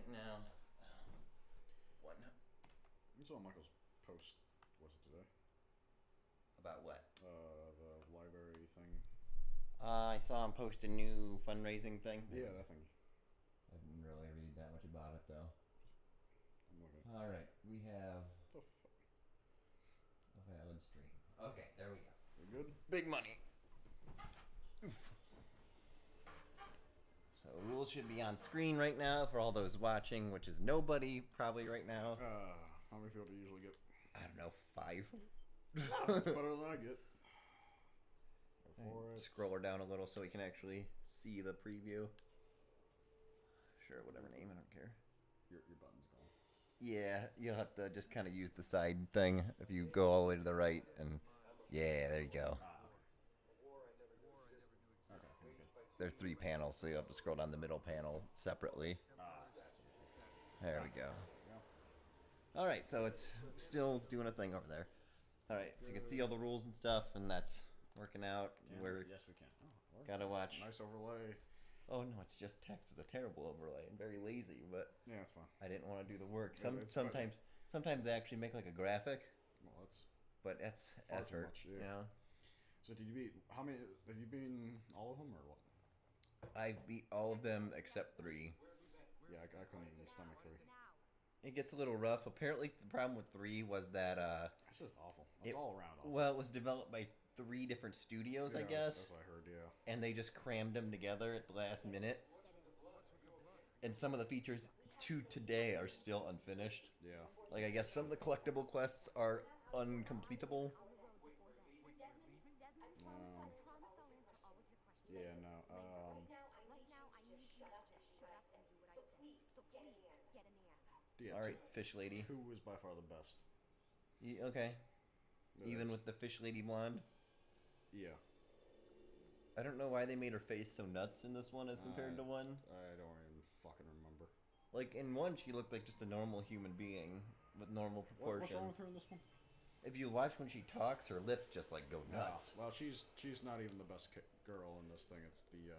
right now. One. You saw Michael's post, was it today? About what? The library thing. I saw him post a new fundraising thing. Yeah, that thing. I didn't really read that much about it though. I'm looking. All right, we have What the fuck? a valid stream. Okay, there we go. We good? Big money. So rules should be on screen right now for all those watching, which is nobody probably right now. How many people do you usually get? I don't know, 5. That's better than I get. Scroll her down a little so we can actually see the preview. Sure, whatever name, I don't care. Your button's gone. Yeah, you'll have to just kind of use the side thing if you go all the way to the right, and yeah, there you go. Okay, good. There are 3 panels, so you have to scroll down the middle panel separately. There we go. All right, so it's still doing a thing over there. All right, so you can see all the rules and stuff, and that's working out. Yes, we can. Oh, Gotta watch. nice overlay. Oh no, it's just text. It's a terrible overlay and very lazy, but Yeah, that's fine. I didn't want to do the work. Yeah, it's Sometimes they actually make like a graphic, Well, that's but that's far too effort. much, yeah. You know, So did you beat how many? Have you beaten all of them or what? I've beat all of them except 3. Yeah, I couldn't even stomach 3. It gets a little rough. Apparently, the problem with 3 was that That's just awful. It's all around awful. well, it was developed by 3 different studios, I Yeah, guess, That's what I heard. Yeah. and they just crammed them together at the last minute. And some of the features to today are still unfinished. Yeah. Like, I guess some of the collectible quests are uncompletable. Yeah. No. Right now, I need you to just shut up and do what I say. So please, get in the office. Yeah, All right, fish lady. 2 is by far the best. Okay. Even That's- with the fish lady blonde. Yeah. I don't know why they made her face so nuts in this one as compared to 1. I don't even fucking remember. Like, in 1, she looked like just a normal human being with normal proportions. What's wrong with her in this one? If you watch when she talks, her lips just, like, go nuts. Well, she's not even the best girl in this thing. It's the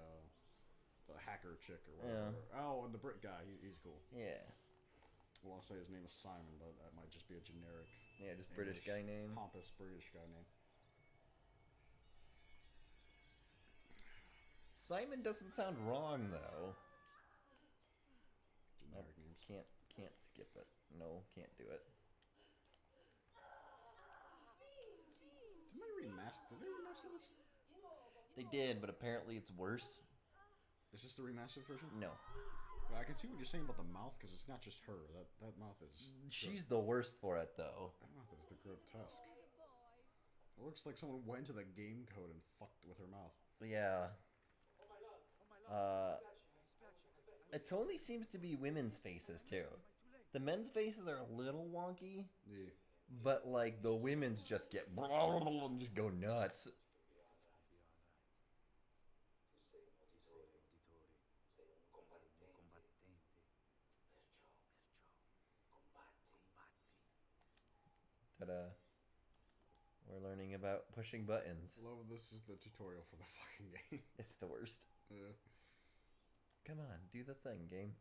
hacker chick or whatever. Oh, and the Brit guy. He's cool. Yeah. Well, I'll say his name is Simon, but that might just be a generic. Yeah, just British guy name. Pompous British guy name. Simon doesn't sound wrong, though. Generic names. Can't skip it. No, can't do it. Did they remaster this? They did, but apparently it's worse. Is this the remastered version? No. I can see what you're saying about the mouth, because it's not just her. That mouth is... She's the worst for it, though. That mouth is the grotesque. It looks like someone went to the game code and fucked with her mouth. Yeah. It only seems to be women's faces, too. The men's faces are a little wonky, Yeah. but, like, the women's just get... and just go nuts. Ta-da. We're learning about pushing buttons. Love this is the tutorial for the fucking game. It's the worst. Yeah. Come on, do the thing, game.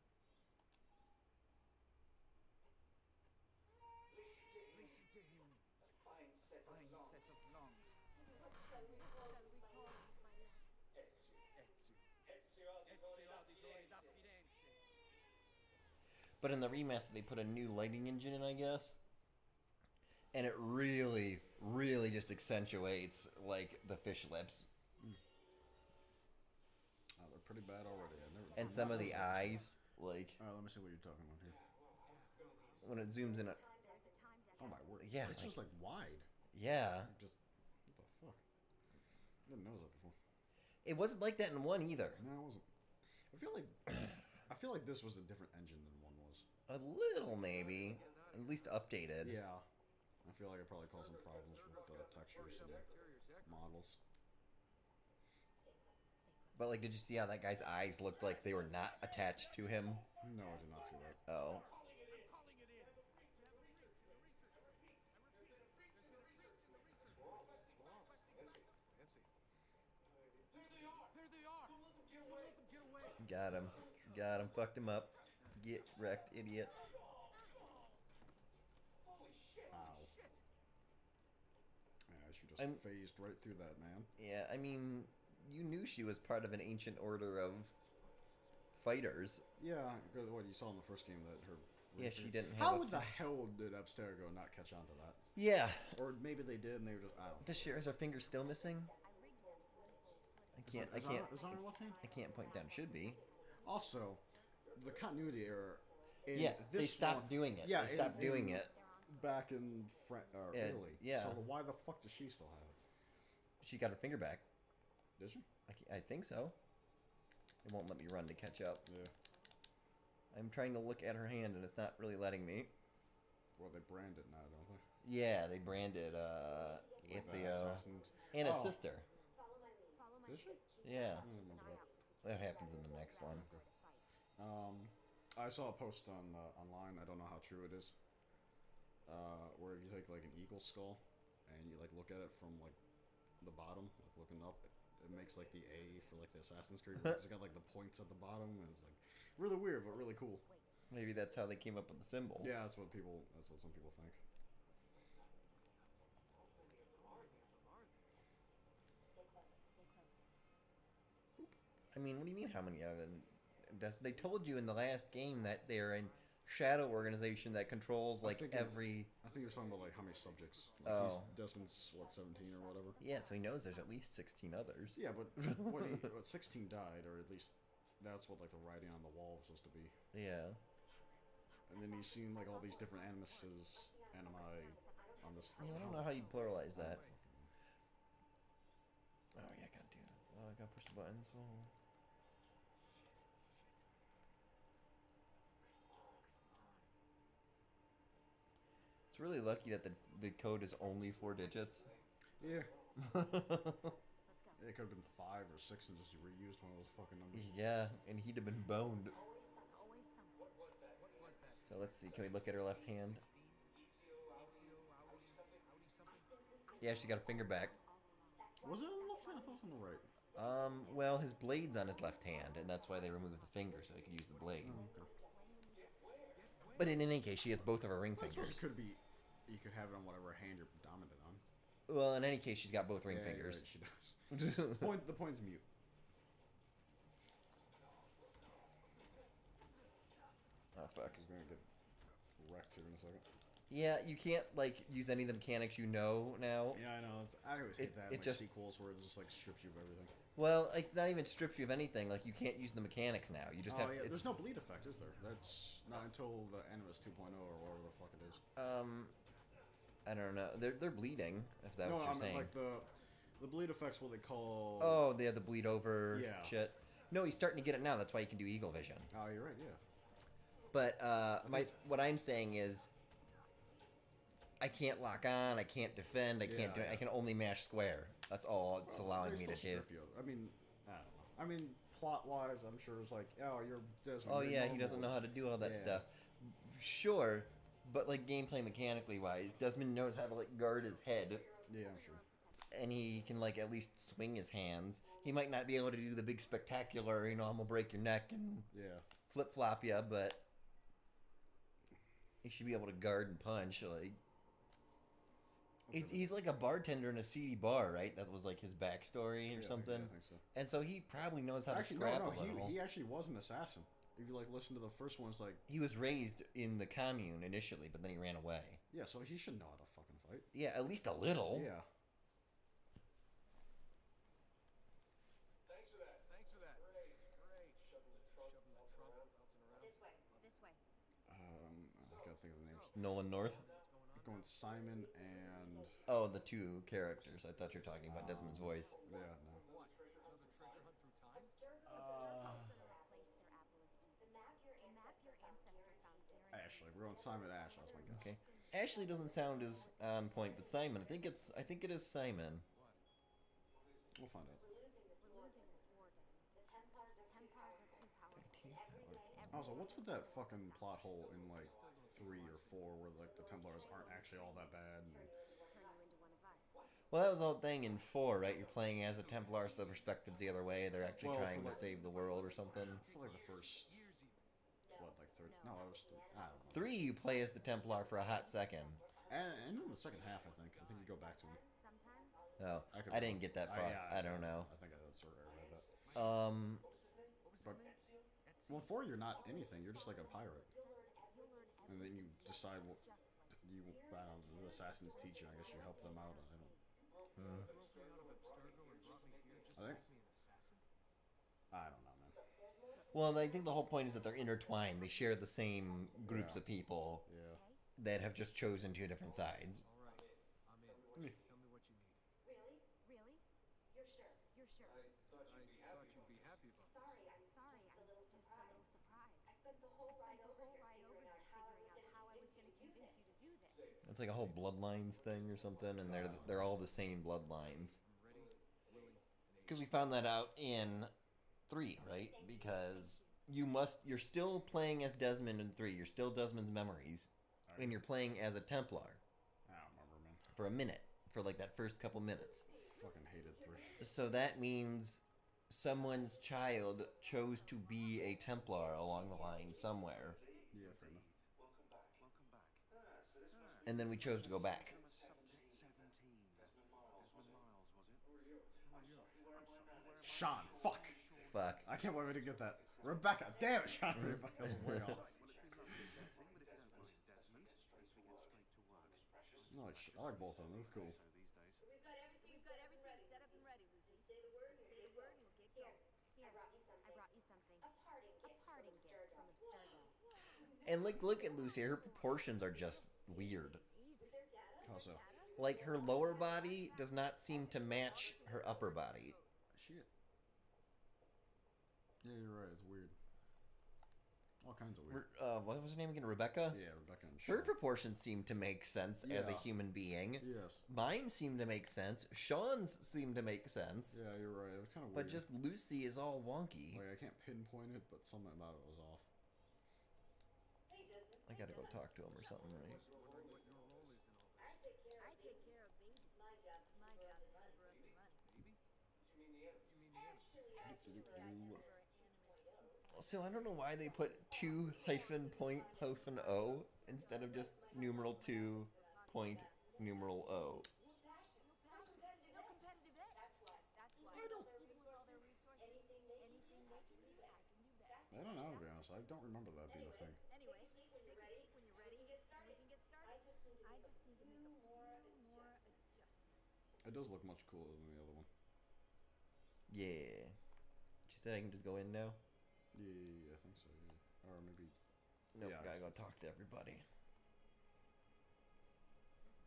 Listen to him. Fine set of lungs. What shall we call him, my love? Ezio Auditore da Firenze. But in the remaster, they put a new lighting engine in, I guess. And it really, really just accentuates, like, the fish lips. Oh, they're pretty bad already. And some of the eyes, like, Alright, let me see what you're talking about here. when it zooms in. There's a time definite. Oh my word. Yeah, It's just like wide. Yeah. Just... What the fuck? I didn't notice that before. It wasn't like that in 1 either. No, it wasn't. I feel like this was a different engine than 1 was. A little, maybe. At least updated. Yeah. I feel like it probably caused some problems with the textures and models. But, like, did you see how that guy's eyes looked like they were not attached to him? No, I did not see that. Oh. Calling it in. There they are! Don't let them get away! Got him. Got him. Fucked him up. Get wrecked, idiot. Ow. Yeah, she just I'm- phased right through that, man. Yeah, I mean, you knew she was part of an ancient order of fighters. Yeah, because what you saw in the first game that her. Yeah, she didn't have How a the fin- hell did Abstergo not catch on to that? Yeah. Or maybe they did and they were just. I don't know. This year, is our finger still missing? I can't. I can't. Is on her left hand? I can't point down. Should be. Also, the continuity error. In Yeah, this they stopped one- doing it. Yeah, they stopped doing it. back in Yeah, Italy. yeah. So why the fuck does she still have it? She got her finger back. Did she? I think so. It won't let me run to catch up. Yeah. I'm trying to look at her hand and it's not really letting me. Well, they brand it now, don't they? Yeah, they branded Like the Ezio Assassins. and his Oh. sister. Did she? Yeah, I don't remember that. that happens in the next one. I saw a post on online. I don't know how true it is. Where if you take like an eagle skull and you like look at it from like the bottom, like looking up, it makes like the A for like the Assassin's Creed. Where it's got like the points at the bottom, and it's like really weird but really cool. Maybe that's how they came up with the symbol. Yeah, that's what some people think. I mean, what do you mean? How many of them? They told you in the last game that they're in shadow organization that controls like think every. I think you're talking about like how many subjects. Like Oh. Desmond's what 17 or whatever. Yeah, so he knows there's at least 16 others. Yeah, but what 16 died, or at least that's what like the writing on the wall was supposed to be. Yeah. And then he's seen like all these different animi on this. I don't know how you'd pluralize that. Oh yeah, I gotta do that. Oh, I gotta push the button. So. It's really lucky that the code is only 4 digits. Yeah, Let's go. it could have been 5 or 6 and just reused one of those fucking numbers. Yeah, and he'd have been boned. Always someone. So let's see. Can we look at her left hand? Yeah, she got a finger back. Was it on the left hand? I thought it was on the right. Well, his blade's on his left hand, and that's why they removed the finger so he could use the blade. Oh, okay. But in any case, she has both of her ring I suppose fingers. it could be. You could have it on whatever hand you're dominant on. Well, in any case, she's got both ring Yeah, you're fingers. right, she does. The point's mute. Oh fuck. He's gonna get wrecked here in a second. Yeah, you can't like use any of the mechanics you know now. Yeah, I know. I always hate that. it In, like, just- sequels where it just like strips you of everything. Well, it's not even strips you of anything. Like you can't use the mechanics now. You just Oh have. yeah, It's, there's no bleed effect, is there? That's not until the Animus 2.0 or whatever the fuck it is. I don't know. They're bleeding. If that's No, what I you're mean saying. like the bleed effect's what they call. Oh, they have the bleed over Yeah. shit. No, he's starting to get it now. That's why he can do Eagle Vision. Oh, you're right. Yeah. But what I'm saying is, I can't lock on. I can't defend. I can't do it. Yeah. I can only mash square. That's all it's allowing They me to still do. strip you of- I mean, I don't know. I mean, plot wise, I'm sure it's like, oh, you're Desmond. Oh you're yeah, he doesn't know normal. how to do all that Yeah. stuff. Sure, but like gameplay mechanically wise, Desmond knows how to like guard his head, Yeah, I'm sure. and he can like at least swing his hands. He might not be able to do the big spectacular, I'm gonna break your neck and Yeah. flip flop you, but he should be able to guard and punch. Like he's like a bartender in a seedy bar, right? That was like his backstory or Yeah, something. I think so. And so he probably knows how Actually, to scrap no. a little. He actually was an assassin. If you like listen to the first one, it's like, He was raised in the commune initially, but then he ran away. yeah, so he should know how to fucking fight. Yeah, at least a little. Yeah. Thanks for that. Great. Shoving the trunk, bouncing around. This way. I gotta think of the names. Nolan North. Going Simon and Oh, the two characters. I thought you were talking about Desmond's voice. yeah, no. Ashley. We're going Simon Ash. That's my guess. Okay. Ashley doesn't sound as on point, but Simon. I think it is Simon. We'll find out. We're losing this war, Desmond. The Templars are too powerful. Also, what's with that fucking plot hole in like 3 or 4 where like the Templars aren't actually all that bad? And, Turn you into one of us. Well, that was the whole thing in 4, right? You're playing as a Templar, so the perspective's the other way. They're actually Well, trying for to the- save the world or something. I feel like the first, what, like third. No, it was three. I don't know. 3, you play as the Templar for a hot second. And in the second half, I think you go back to him. Sometimes. Oh, could I didn't get that far. yeah, I don't know. I think I sort of read that. But Ezio? well, 4 you're not anything. You're just like a pirate, You'll learn and then you decide what just like you. I don't know, the assassins teach you. I guess you help them out. I don't. Broke me out of Abstergo and brought me here just I to think- make me an assassin? I don't know, man. Well, I think the whole point is that they're intertwined. They share the same groups Yeah. of people Yeah. that have just chosen 2 different sides. All right, I'm in. Tell me what you need. really? You're sure? You're sure? I thought you'd be happy about this. Sorry, I'm just a little surprised. I spent the whole ride over here figuring out how I was gonna convince you to do this. It's like a whole bloodlines thing or something, and they're all the same bloodlines. I'm ready, willing, and able. Because we found that out in 3, right? Because you're still playing as Desmond in 3. You're still Desmond's memories, and you're playing as a Templar I don't remember, man. for a minute, for like that first couple minutes. Fucking hated 3. So that means someone's child chose to be a Templar along the line somewhere, Yeah, fair enough. Welcome back. and then we chose to go back. Subject 17. Desmond Miles, was it? Sean, fuck. Fuck. I can't believe I didn't get that. Rebecca, damn it, Sean. Rebecca's way off. Well, it's been lovely chatting, but if you don't mind, Desmond, at least we get straight to work. No, I like both of them. They're cool. So these days. We've got everything set up and ready, Lucy. Say the word and we'll get going. Here, I brought you something. A parting gift from Abstergo. And look at Lucy. Her proportions are just weird. How so? Like her lower body does not seem to match her upper body. Shit. Yeah, you're right. It's weird. All kinds of weird. What was her name again? Rebecca? Yeah, Rebecca and Sean. Her proportions seem to make sense as a Yeah. human being. Yes. Mine seem to make sense. Sean's seem to make sense. Yeah, you're right. It was kind of weird. But just Lucy is all wonky. like I can't pinpoint it, but something about it was off. I gotta go talk to him or something, right? Wondering what your role is in all this. I take care of baby. It's my job to keep her up and running. Baby? You mean the enemy? So I don't know why they put 2 hyphen point hyphen O instead of just numeral 2 point numeral O. No competitive edge. That's why. I don't- Even with all their resources, anything they can do, I can do that. I don't know, to be honest. I don't remember that being a thing. Anyway, take a seat when you're ready, and we can get started. I just need to make a few more adjustments. It does look much cooler than the other one. Yeah. She said I can just go in now? Yeah, I think so. Yeah. Or maybe. Nope, Yeah. gotta go talk to everybody.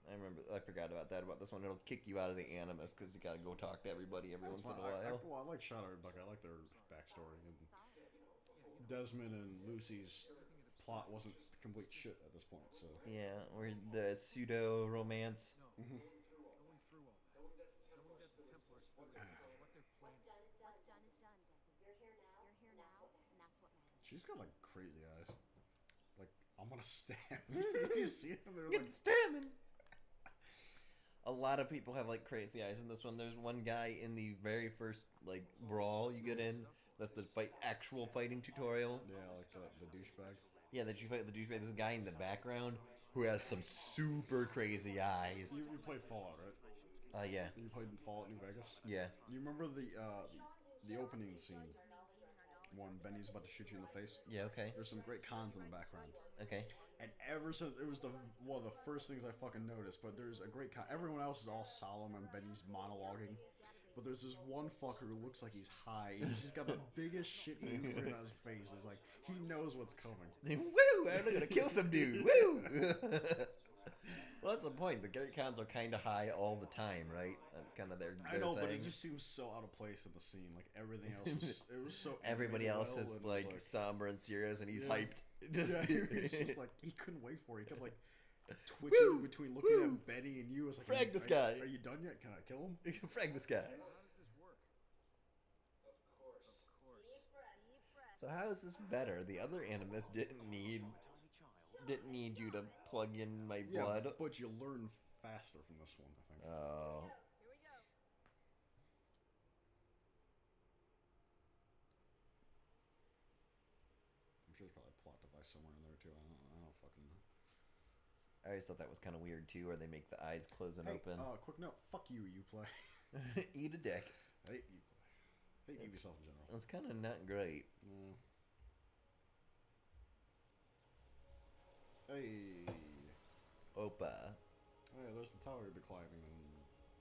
I forgot about that, about this one. It'll kick you out of the Animus because you gotta go talk to everybody every once in a while. I like Sean and Rebecca. I like their backstory. And Desmond and Lucy's plot wasn't complete shit at this point, so. Yeah, or the pseudo romance. Going through all that. Knowing that the Templars still exist, what they're planning. What's done is done, Desmond. You're here now, and that's what matters. She's got like crazy eyes. Like, I'm gonna stab. You see them? They're like. Stabbing. A lot of people have like crazy eyes in this one. There's one guy in the very first like brawl you get in. That's the actual fighting tutorial. Yeah, like the douchebag. Yeah, that you fight the douchebag. There's a guy in the background who has some super crazy eyes. You played Fallout, right? Yeah. You played Fallout New Vegas? Yeah. You remember the opening scene when Benny's about to shoot you in the face? Yeah, okay. There's some great cons in the background. Okay. And ever since it was one of the first things I fucking noticed, but there's a great con. Everyone else is all solemn and Benny's monologuing. But there's this one fucker who looks like he's high. He's just got the biggest shit-eating grin on his face. It's like he knows what's coming. Woo! I'm gonna kill some dude. Woo! Well, that's the point. The great cons are kind of high all the time, right? That's kind of their I know, thing. but it just seems so out of place in the scene. Like everything else, it was so. Everybody else well, is and like, it was somber and serious, and he's Yeah. hyped. Just, Yeah, he was just like he couldn't wait for it. He kept like twitching Woo! between looking Woo! at Benny and you. I was like, Frag "Are this you- guy." Are you done yet? Can I kill him? frag this guy. How does this work? Of course. So how is this better? The other Animus didn't need you to plug in my Yeah, blood. but you learn faster from this one, I think. Oh. Here we go. I'm sure there's probably a plot device somewhere in there too. I don't fucking know. I always thought that was kind of weird too, where they make the eyes close and Hey, open. quick note. Fuck you, Uplay. Eat a dick. I hate Uplay. Hate Ubisoft in general. It's kind of not great. Yeah. Hey. Opa. Hey, there's the tower you'll be climbing in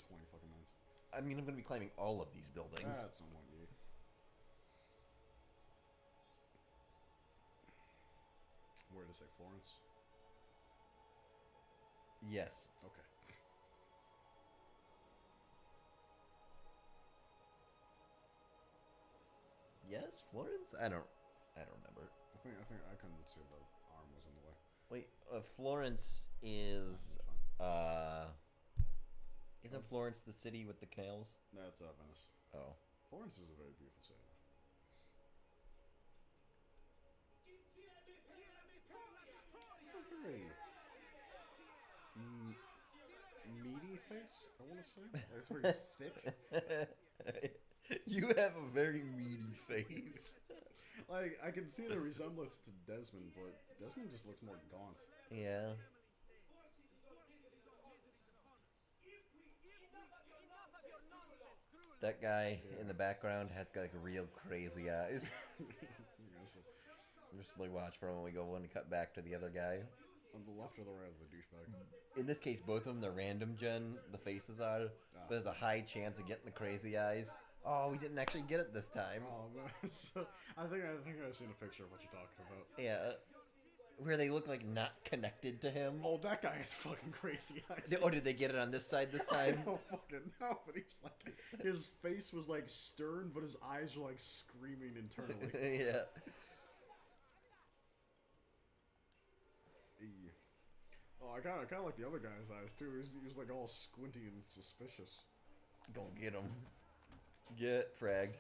20 fucking minutes. I mean, I'm going to be climbing all of these buildings. That's somewhat you. Where did it say Florence? Yes. Okay. Yes, Florence? I don't remember. I think I couldn't see the arm was in the way. Wait, Florence is That's fine. isn't Florence the city with the canals? That's Venice. Oh. Florence is a very beautiful city. It's a very meaty face, I want to say. Like, it's very thick. You have a very meaty face. Like, I can see the resemblance to Desmond, but Desmond just looks more gaunt. Yeah. That guy in the background has got like real crazy eyes. Yes. Just like watch for him when we go in to cut back to the other guy. On the left or the right of the douchebag? In this case, both of them, they're random gen, the faces are, but there's a high chance of getting the crazy eyes. Oh, we didn't actually get it this time. Oh man, so I think I've seen a picture of what you're talking about. Yeah. Where they look like not connected to him. Oh, that guy has fucking crazy eyes. Oh, did they get it on this side this I time? don't fucking know, but he's like, his face was like stern, but his eyes were like screaming internally. Yeah. Eey. Oh, I kind of like the other guy's eyes too. He was like all squinty and suspicious. Go get him. Get fragged.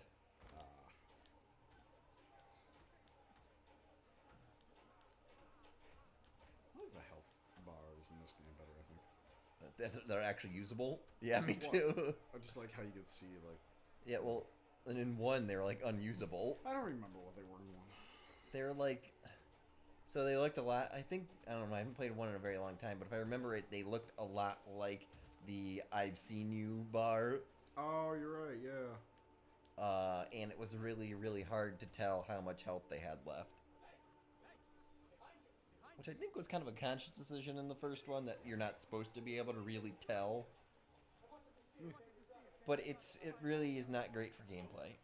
I like the health bars in this game better, I think. They're actually usable? Yeah, me What? too. I just like how you could see, like, Yeah, well, and in one, they were like unusable. I don't remember what they were in one. They're like. So they looked a lot. I think. I don't know. I haven't played one in a very long time, but if I remember it, they looked a lot like the I've Seen You bar. Oh, you're right, yeah. And it was really, really hard to tell how much health they had left. Which I think was kind of a conscious decision in the first one, that you're not supposed to be able to really tell. But it really is not great for gameplay.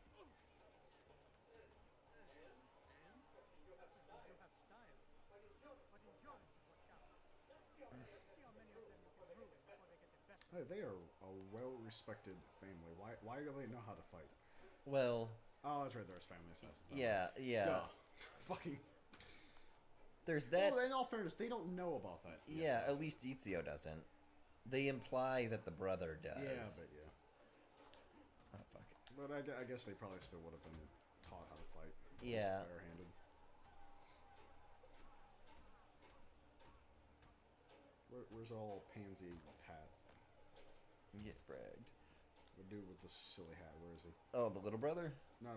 Hey, they are a well-respected family. Why do they know how to fight? Well, Oh, that's right, there's family assassins. yeah. Duh. Fucking... There's that. Well, in all fairness, they don't know about that. Yeah, at least Ezio doesn't. They imply that the brother does. Yeah, but yeah. Oh, fuck. But I guess they probably still would have been taught how to fight. Yeah. Barehanded. Where's all pansy Pat? Get fragged. The dude with the silly hat, where is he? Oh, the little brother? No,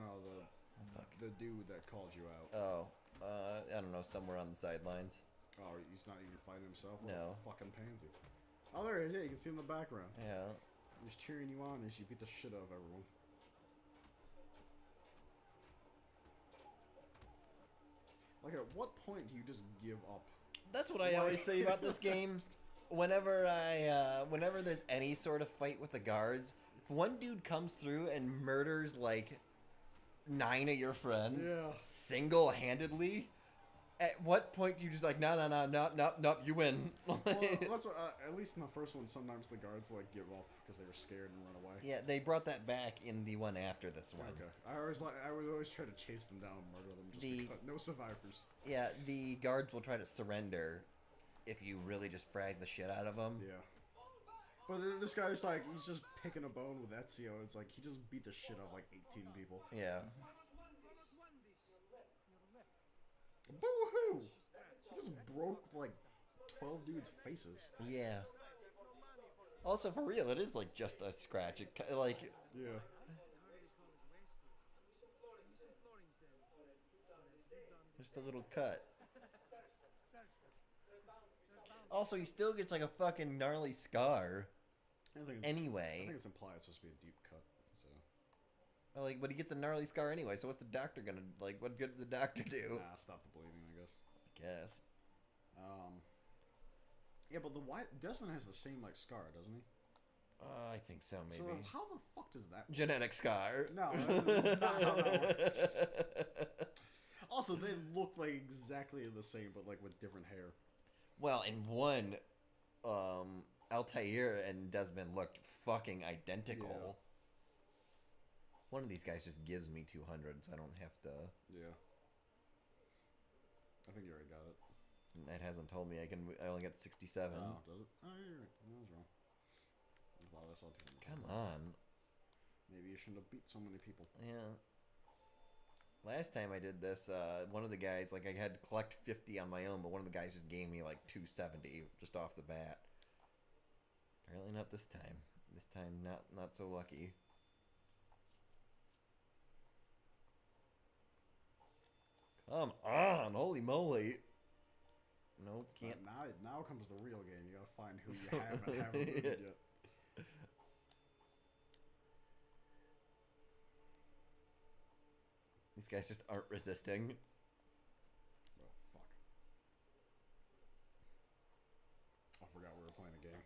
Fuck. the dude that called you out. Oh, I don't know, somewhere on the sidelines. Oh, he's not even fighting himself? What No. a fucking pansy. Oh, there he is. Yeah, you can see him in the background. Yeah. He's cheering you on as you beat the shit out of everyone. Like, at what point do you just give up? That's what I always say about this game. Whenever there's any sort of fight with the guards, if one dude comes through and murders like 9 of your friends Yeah. single-handedly, at what point do you just like, no, you win? Well, that's what, at least in the first one, sometimes the guards would like give up because they were scared and run away. Yeah, they brought that back in the one after this one. Okay. I would always try to chase them down and murder them just because no survivors. Yeah, the guards will try to surrender if you really just frag the shit out of them. Yeah. But this guy's like, he's just picking a bone with Ezio. It's like, he just beat the shit out of like 18 people. Yeah. Boo-hoo! He just broke like 12 dudes' faces. Yeah. Also, for real, it is like just a scratch. Like, Yeah. Just a little cut. Also, he still gets like a fucking gnarly scar. I think Anyway. I think it's implied it's supposed to be a deep cut. So Well, like, but he gets a gnarly scar anyway. So what's the doctor gonna like? What good does the doctor do? nah, stop the bleeding, I guess. I guess. Yeah, but Desmond has the same like scar, doesn't he? I think so, maybe. So how the fuck does that? Genetic scar. No, that's not how that works. Also, they look like exactly the same, but like with different hair. Well, in one, Altair and Desmond looked fucking identical. Yeah. One of these guys just gives me 200, so I don't have to. Yeah. I think you already got it. It hasn't told me I can. I only got 67. Oh, does it? Oh, you're right. I was wrong. Wow, that's all too. Come on. Maybe you shouldn't have beat so many people. Yeah. Last time I did this, one of the guys, like, I had to collect 50 on my own, but one of the guys just gave me, like, 270 just off the bat. Apparently not this time. This time, not so lucky. Come on! Holy moly! No, can't. Now comes the real game. You gotta find who you have and haven't moved yet. These guys just aren't resisting. Oh, fuck. I forgot we were playing a game.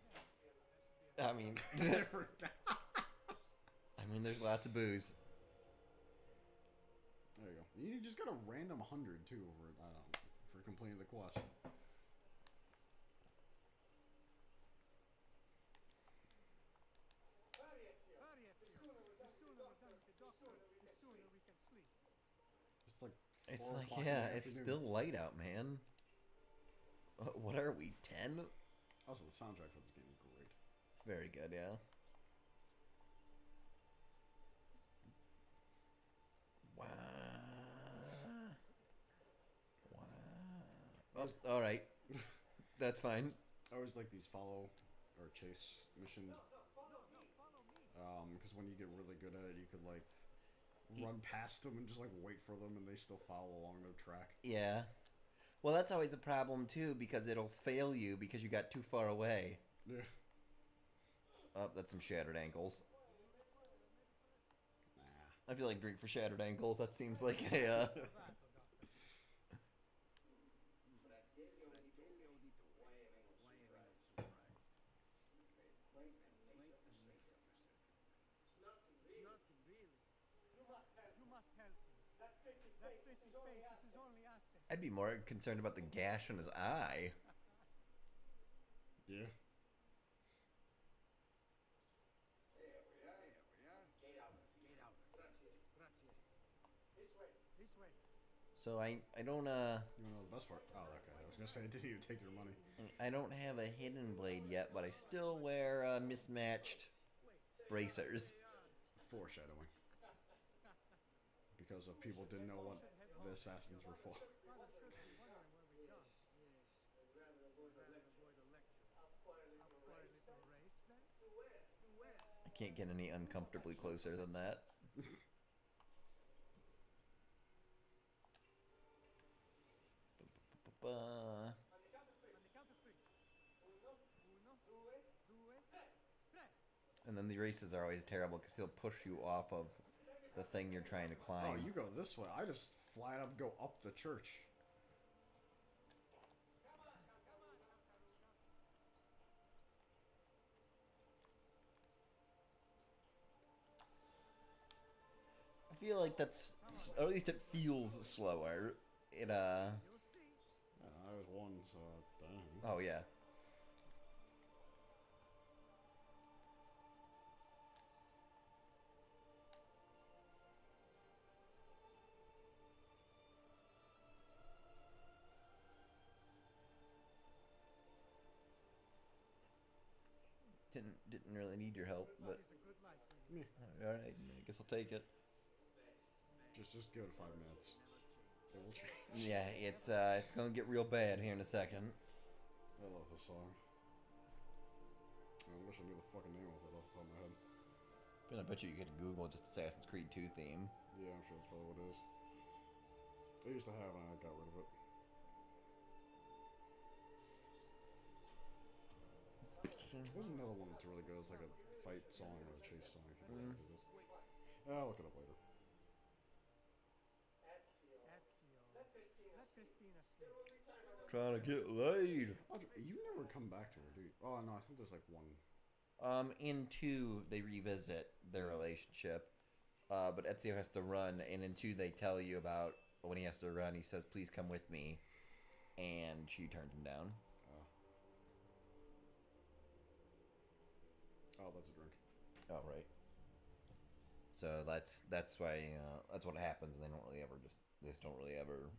I mean, I forgot. I mean, there's lots of booze. There you go. You just got a random 100 too over it. I don't know. For completing the quest. It's like It's 4 like, o'clock in yeah, the it's afternoon. still light out, man. What are we, 10? Also, the soundtrack for this game is great. Very good, yeah. Wow. Wow. Oh, alright. That's fine. I always like these follow or chase missions. Because when you get really good at it, you could like run past them and just like wait for them, and they still follow along their track. Yeah. Well, that's always a problem, too, because it'll fail you because you got too far away. Yeah. Oh, that's some shattered ankles. Nah. I feel like drink for shattered ankles. That seems like a, I'd be more concerned about the gash in his eye. Yeah. So I don't, You wanna know the best part? Oh, okay. I was gonna say I didn't even take your money. I don't have a hidden blade yet, but I still wear mismatched bracers. Foreshadowing. Because people didn't know what the assassins were for. I can't get any uncomfortably closer than that. And then the races are always terrible because he'll push you off of the thing you're trying to climb. Oh, you go this way. I just flat up go up the church. I feel like that's, or at least it feels slower. It I was one, so I don't know. Oh yeah. Didn't really need your help, but Meh. all right, I guess I'll take it. Just give it 5 minutes. It will change. Yeah, it's gonna get real bad here in a second. I love this song. I wish I knew the fucking name of it off the top of my head. But I bet you could Google just Assassin's Creed 2 theme. Yeah, I'm sure that's probably what it is. I used to have, and I got rid of it. There's another one that's really good. It's like a fight song or a chase song. I can't remember what it is. I'll look it up later. Ezio, let Christina sleep. Trying to get laid. You never come back to her, do you? Oh, no, I think there's like one. In 2, they revisit their relationship. But Ezio has to run, and in 2, they tell you about when he has to run. He says, "Please come with me," and she turns him down. Oh, that's a drink. Oh, right. So that's why that's what happens. They don't really ever they just don't really ever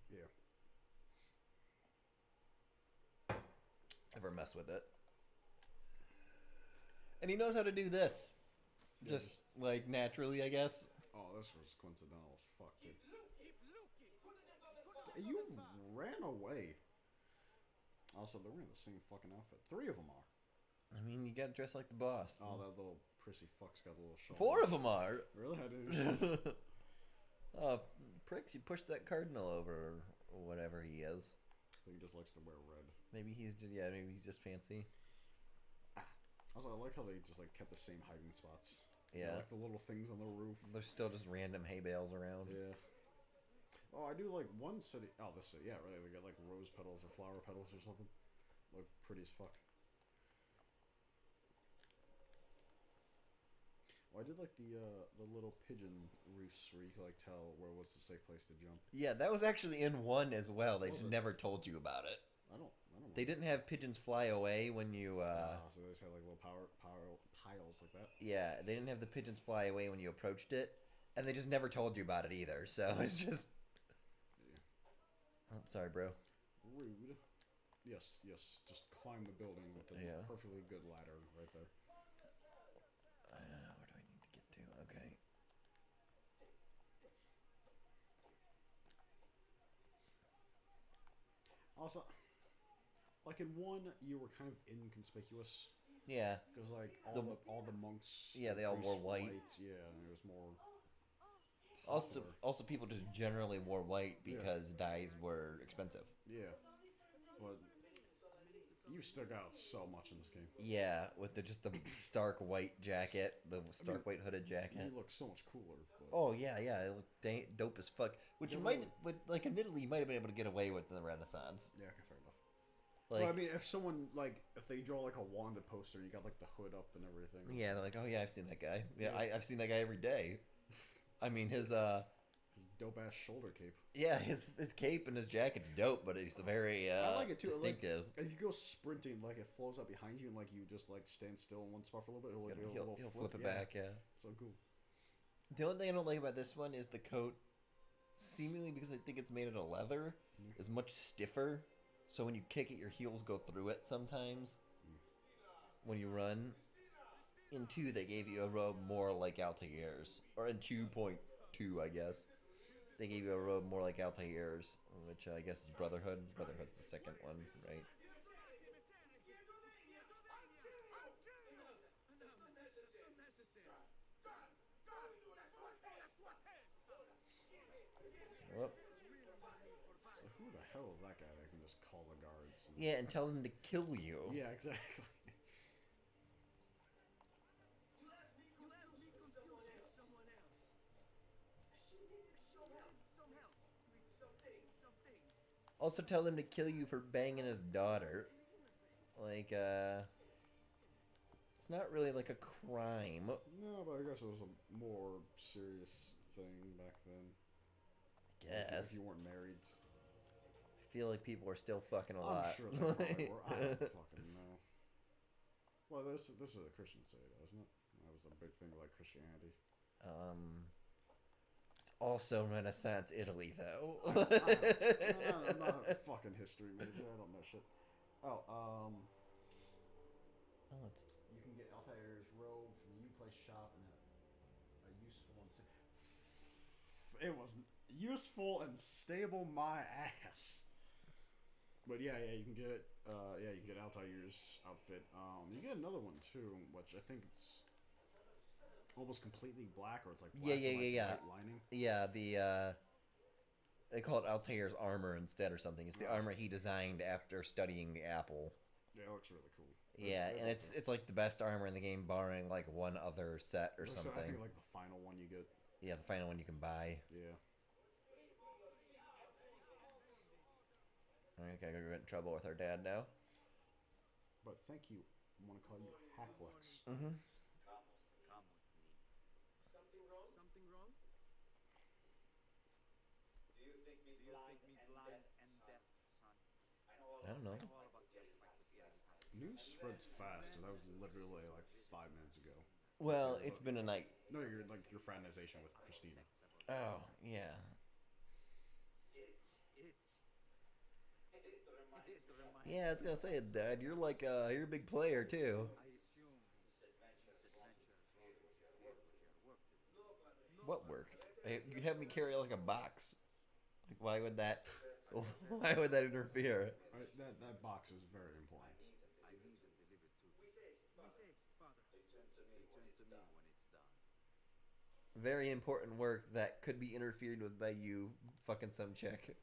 ever mess with it. And he knows how to do this, just like naturally, I guess. Oh, this was coincidental as fuck, dude. You ran away. Also, they're wearing the same fucking outfit. 3 of them are. I mean, you gotta dress like the boss. Oh, that little prissy fuck's got a little shawl. 4 of them are. Really? I didn't. Oh, pricks! You pushed that cardinal over, or whatever he is. He just likes to wear red. Maybe he's just fancy. Also, I like how they just like kept the same hiding spots. Yeah. Like the little things on the roof. There's still just random hay bales around. Yeah. Oh, I do like one city. Oh, this city. Yeah, right. They got like rose petals or flower petals or something. Look pretty as fuck. Oh, I did like the little pigeon roofs where you could like tell where was the safe place to jump. Yeah, that was actually in 1 as well. They Was just it? never told you about it. I don't. They didn't have pigeons fly away when you. So they just had like little piles like that. Yeah, they didn't have the pigeons fly away when you approached it, and they just never told you about it either. So it's just. Yeah. I'm sorry, bro. Rude. Yes. Just climb the building with a perfectly good ladder right there. Where do I need to get to? Okay. Also, like in 1, you were kind of inconspicuous Yeah. because like all the monks. Yeah, they all wore priests white. Yeah, and it was more. Also, people just generally wore white because dyes were expensive. Yeah, but you stick out so much in this game. Yeah, with the stark white jacket, the stark white hooded jacket. You look so much cooler. But Oh yeah, it looked dope as fuck. Which you might, but like, admittedly, you might have been able to get away with in the Renaissance. yeah, okay, fair enough. Like, Well, I mean, if someone if they draw like a Wanda poster, you got like the hood up and everything. yeah, they're like, oh yeah, I've seen that guy. Yeah, Yeah. I've seen that guy every day. I mean, his His dope ass shoulder cape. yeah, his cape and his jacket's dope, but it's very I like it too. distinctive. Like, if you go sprinting, like it flows up behind you, and like you just like stand still in one spot for a little bit, He'll flip it back. Yeah. So cool. The only thing I don't like about this one is the coat, seemingly because I think it's made out of leather, is much stiffer. So when you kick it, your heels go through it sometimes. When you run. In 2, they gave you a robe more like Altair's. Or in 2.2, I guess. They gave you a robe more like Altair's, which I guess is Brotherhood. Brotherhood's the second one, right? Well, So who the hell is that guy that can just call the guards? yeah, and tell them to kill you. Yeah, exactly. You left me confused with someone else. Some things. Also tell them to kill you for banging his daughter. Like, it's not really like a crime. No, but I guess it was a more serious thing back then. Guess. If you weren't married. I feel like people are still fucking a I'm lot. sure they probably were. I don't fucking know. Well, this is a Christian site, isn't it? That was the big thing about Christianity. It's also Renaissance Italy, though. I'm not a fucking history major. I don't know shit. Oh, it's you can get Altair's robe from the U-Place shop and a useful and it was useful and stable my ass. But yeah, you can get it. You can get Altair's outfit. You get another one too, which I think it's almost completely black, or it's like black and, like, white lining. yeah. They call it Altair's armor instead or something. It's the armor he designed after studying the apple. Yeah, it looks really cool. Yeah, and it's like the best armor in the game, barring like one other set or So something. I think like the final one you get. Yeah, the final one you can buy. Yeah. Alright, gotta go get in trouble with our dad now. But thank you. I want to call you Hacklex. Mm-hmm. Something wrong? Do you think me blind and deaf, son? I don't know. All about your fight to get in. News spreads fast, and that was literally like 5 minutes ago. Well, it's been a night. No, you're like your fraternization with Christina. Oh, yeah. Yeah, I was gonna say, Dad, you're like, you're a big player, too. I assume this adventure work. What work? You have me carry like a box. Like, why would that interfere? That box is very important. I need them delivered to me. Thanks, Father. Return to me when it's done. Very important work that could be interfered with by you fucking some chick.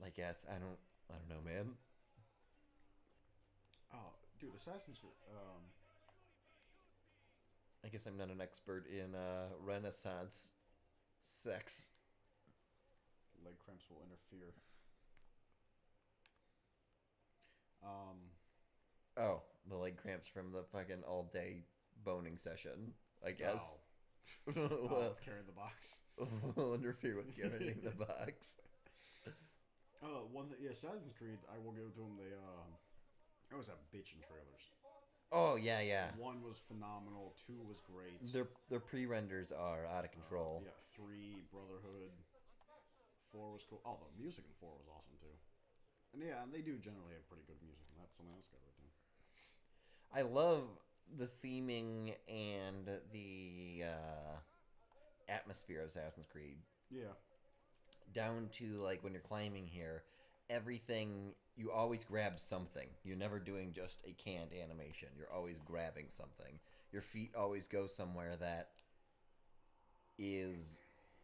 I guess I don't know, man. Oh, dude, Assassin's Creed. I guess I'm not an expert in Renaissance sex. Leg cramps will interfere. Oh, the leg cramps from the fucking all day boning session, I guess. Of carrying the box. Will interfere with carrying the box. Assassin's Creed. I will give to them. They always have bitchin' trailers. Oh yeah, yeah. 1 was phenomenal. 2 was great. Their pre-renders are out of control. Yeah, 3 Brotherhood. 4 was cool. Oh, the music in 4 was awesome too. And yeah, and they do generally have pretty good music, and that's something else got right there. I love the theming and the atmosphere of Assassin's Creed. Yeah. Down to like when you're climbing here, everything you always grab something. You're never doing just a canned animation. You're always grabbing something. Your feet always go somewhere that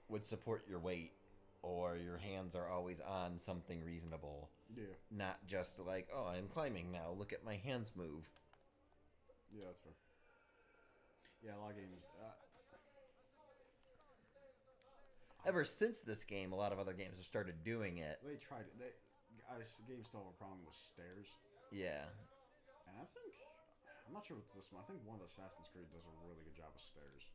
would support your weight, or your hands are always on something reasonable. Yeah. Not just like, oh, I'm climbing now. Look at my hands move. Yeah, that's fair. Yeah, a lot of games. Ever since this game, a lot of other games have started doing it. They tried it. Games still have a problem with stairs. Yeah. And I think, I'm not sure if it's this one. I think one of the Assassin's Creed does a really good job of stairs.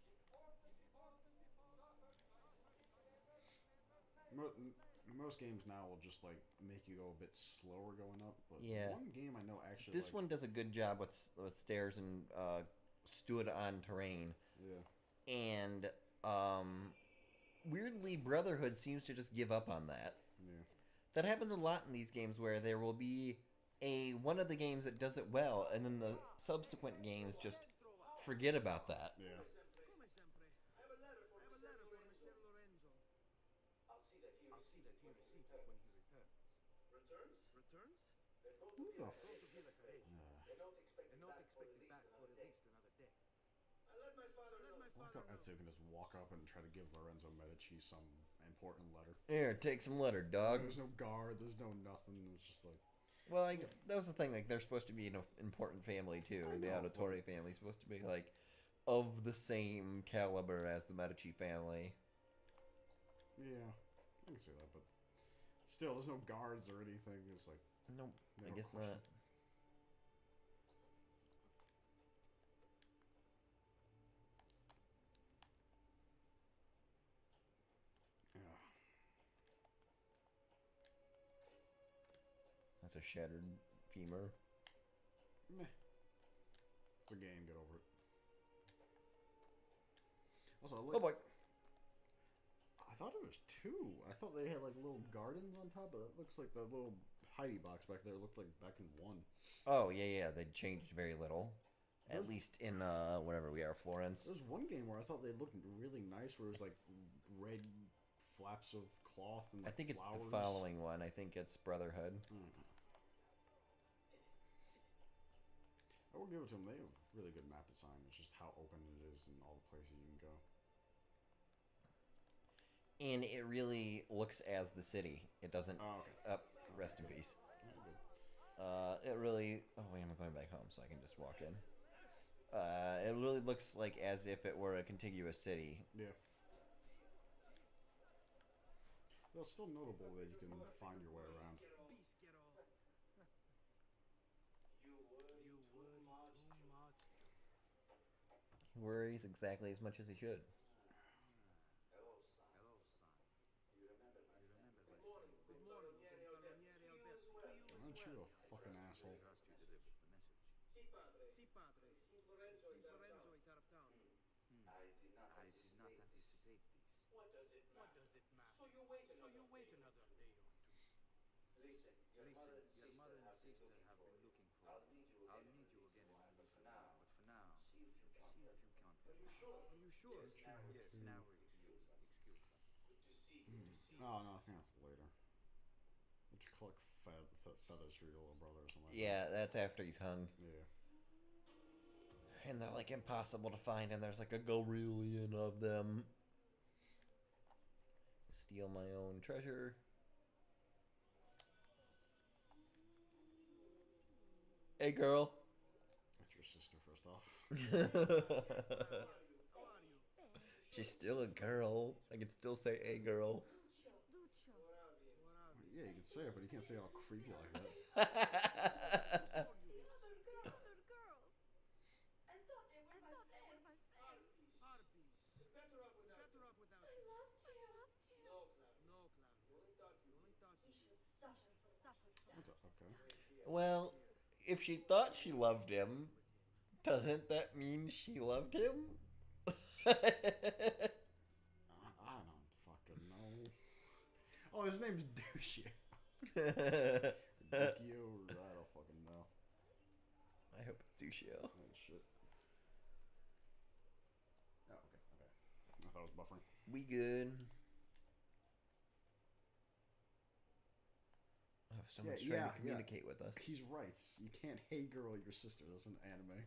Most games now will just like make you go a bit slower going up. But Yeah. one game I know actually. This one does a good job with stairs and stood on terrain. Yeah. And weirdly, Brotherhood seems to just give up on that. Yeah. That happens a lot in these games where there will be one of the games that does it well, and then the subsequent games just forget about that. Yeah. Come sempre. I have a letter for Messer Lorenzo. I'll see that he receives it when he returns. Returns? Who the Go to Villa Careggi. And not expect it back for at least another day. I let my father know. I like how Ezio can just walk up and try to give Lorenzo Medici some important letter. Here, take some letter, dog. There's no guard. There's no nothing. It's just like. Well, that was the thing. Like, they're supposed to be an important family too. I The know, Auditore family is supposed to be like of the same caliber as the Medici family. Yeah, I can see that, but still, there's no guards or anything. It's like. Nope, I No guess question. not. Yeah. That's a shattered femur. Meh. It's a game. Get over it. Also, I like. Oh boy. I thought it was 2. I thought they had like little gardens on top, but it looks like the little Heidi box back there looked like back in 1. Oh yeah. They changed very little. At Those- least in wherever we are, Florence. There was one game where I thought they looked really nice, where it was like red flaps of cloth and I think it's flowers. the following one. I think it's Brotherhood. I will give it to them. They have really good map design. It's just how open it is and all the places you can go. and it really looks as the city. It doesn't. Oh, okay. Rest in peace. Yeah, good. It really. Oh wait, I'm going back home, so I can just walk in. It really looks like as if it were a contiguous city. Yeah. Well, it's still notable that you can find your way around. Bischero. You worry too much. He worries exactly as much as he should. Hello, son. You remember my Good morning, Taloniere Alberto. Aren't you a fucking asshole? Si, padre. Since Lorenzo is out of town. I did not anticipate this. What does it matter? So you wait another day or two. Listen, your mother and sister have been looking for you. I'll need you again in a while, but for now, see if you can't help. Are you sure? Yes, now excuse us. Good to see you. Oh no, I think that's later. Did you collect feathers for your little brother or something? Like Yeah, that's after he's hung. that? Yeah. And they're like impossible to find, and there's like a gorillion of them. Steal my own treasure. Hey, girl. That's your sister, first off. How are you? She's still a girl. I can still say, hey, girl. Duccio. Yeah, you can say it, but you can't say it all creepy like that. Other girls. I thought they were my friends. Harpies. Better off without I loved him. No, Clara. You only thought you. What's up? Okay. Well, if she thought she loved him, doesn't that mean she loved him? I don't fucking know. Oh, his name's Duccio. Duccio, I don't fucking know. I hope it's Duccio. Oh, shit. Oh, okay. I thought it was buffering. We good. Oh, someone's trying to communicate with us. He's right. You can't hey girl your sister. That's an anime.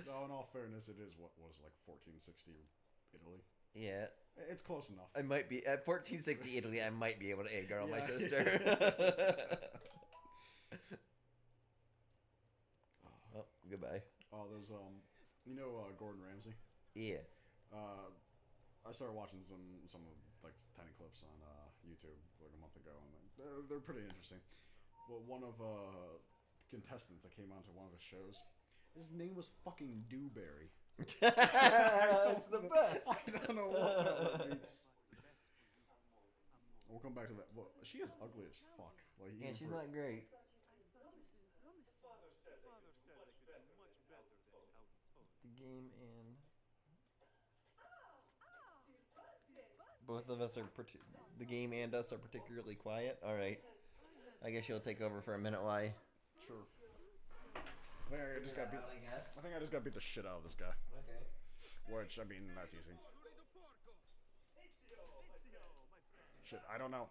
No, in all fairness, it is what was like 1460 Italy. Yeah, It's close enough. I might be at 1460 Italy. I might be able to hey girl my Yeah. sister. Oh, goodbye. Oh, there's Gordon Ramsay. Yeah. I started watching some of like tiny clips on YouTube like a month ago, and they're pretty interesting. Well, one of contestants that came onto one of his shows, his name was fucking Dewberry. It's the best. I don't know what that one means. We'll come back to that. Well, she is ugly as fuck. Like, Yeah, even she's for- not great. The game and both of us are the game and us are particularly quiet. All right, I guess you'll take over for a minute. Why? Sure. I think I just got beat. I guess. I think I just got beat the shit out of this guy. Okay. Which, I mean, that's easy. Shit, I don't know.